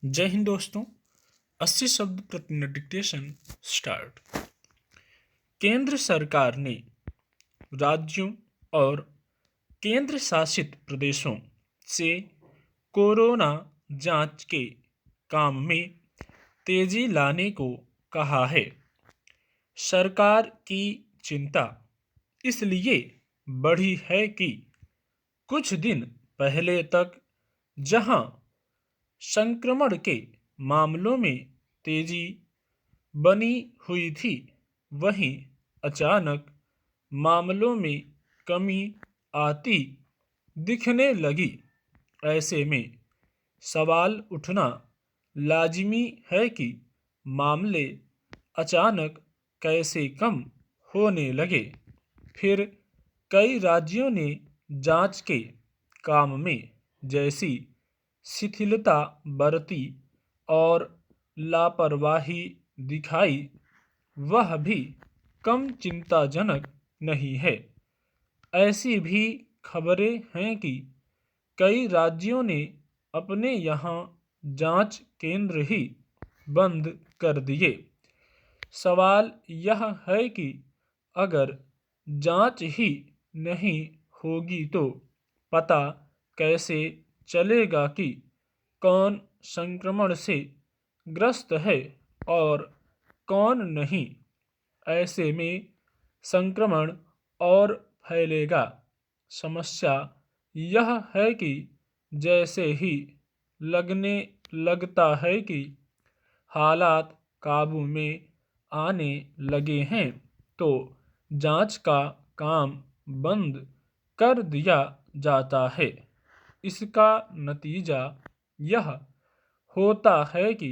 जय हिंद दोस्तों। 80 शब्द प्रति मिनट डिक्टेशन स्टार्ट। केंद्र सरकार ने राज्यों और केंद्र शासित प्रदेशों से कोरोना जांच के काम में तेजी लाने को कहा है। सरकार की चिंता इसलिए बढ़ी है कि कुछ दिन पहले तक जहां संक्रमण के मामलों में तेजी बनी हुई थी, वहीं अचानक मामलों में कमी आती दिखने लगी। ऐसे में सवाल उठना लाजिमी है कि मामले अचानक कैसे कम होने लगे। फिर कई राज्यों ने जांच के काम में जैसी शिथिलता बरती और लापरवाही दिखाई, वह भी कम चिंताजनक नहीं है। ऐसी भी खबरें हैं कि कई राज्यों ने अपने यहाँ जांच केंद्र ही बंद कर दिए। सवाल यह है कि अगर जांच ही नहीं होगी तो पता कैसे चलेगा कि कौन संक्रमण से ग्रस्त है और कौन नहीं। ऐसे में संक्रमण और फैलेगा। समस्या यह है कि जैसे ही लगने लगता है कि हालात काबू में आने लगे हैं, तो जांच का काम बंद कर दिया जाता है। इसका नतीजा यह होता है कि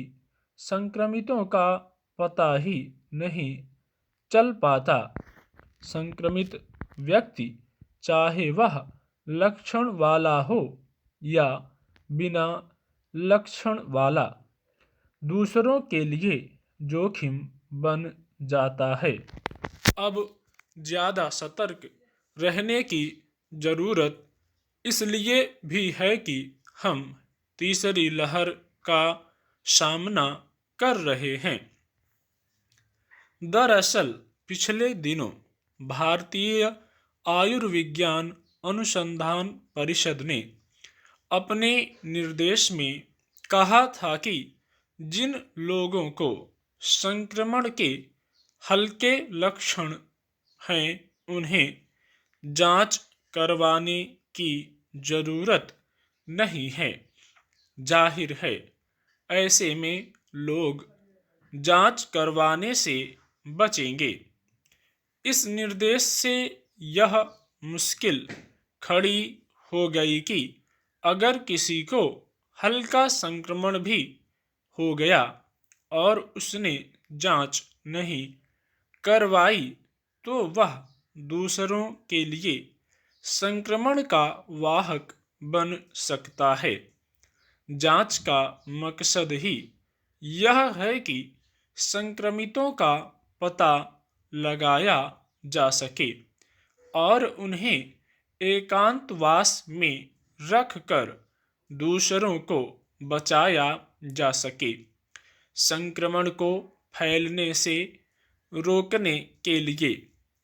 संक्रमितों का पता ही नहीं चल पाता। संक्रमित व्यक्ति, चाहे वह लक्षण वाला हो या बिना लक्षण वाला, दूसरों के लिए जोखिम बन जाता है। अब ज़्यादा सतर्क रहने की ज़रूरत इसलिए भी है कि हम तीसरी लहर का सामना कर रहे हैं। दरअसल पिछले दिनों भारतीय आयुर्विज्ञान अनुसंधान परिषद ने अपने निर्देश में कहा था कि जिन लोगों को संक्रमण के हल्के लक्षण हैं, उन्हें जांच करवाने की ज़रूरत नहीं है। जाहिर है, ऐसे में लोग जांच करवाने से बचेंगे। इस निर्देश से यह मुश्किल खड़ी हो गई कि अगर किसी को हल्का संक्रमण भी हो गया और उसने जांच नहीं करवाई, तो वह दूसरों के लिए संक्रमण का वाहक बन सकता है। जांच का मकसद ही यह है कि संक्रमितों का पता लगाया जा सके और उन्हें एकांतवास में रखकर दूसरों को बचाया जा सके। संक्रमण को फैलने से रोकने के लिए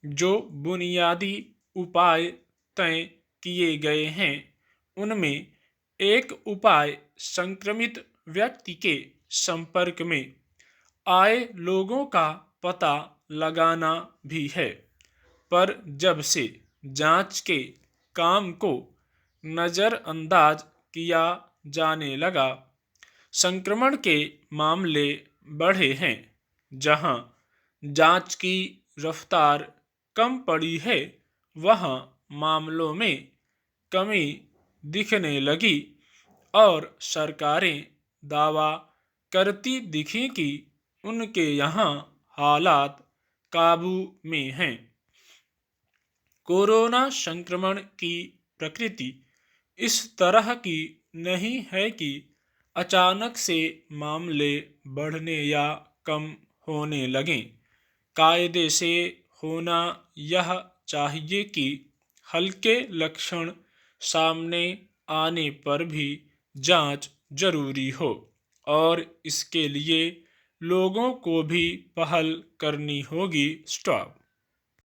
जो बुनियादी उपाय तय किए गए हैं, उनमें एक उपाय संक्रमित व्यक्ति के संपर्क में आए लोगों का पता लगाना भी है। पर जब से जांच के काम को नज़रअंदाज किया जाने लगा, संक्रमण के मामले बढ़े हैं। जहां जांच की रफ्तार कम पड़ी है, वहां मामलों में कमी दिखने लगी और सरकारें दावा करती दिखी कि उनके यहाँ हालात काबू में हैं। कोरोना संक्रमण की प्रकृति इस तरह की नहीं है कि अचानक से मामले बढ़ने या कम होने लगें। कायदे से होना यह चाहिए कि हल्के लक्षण सामने आने पर भी जांच जरूरी हो। और इसके लिए लोगों को भी पहल करनी होगी। स्टॉप।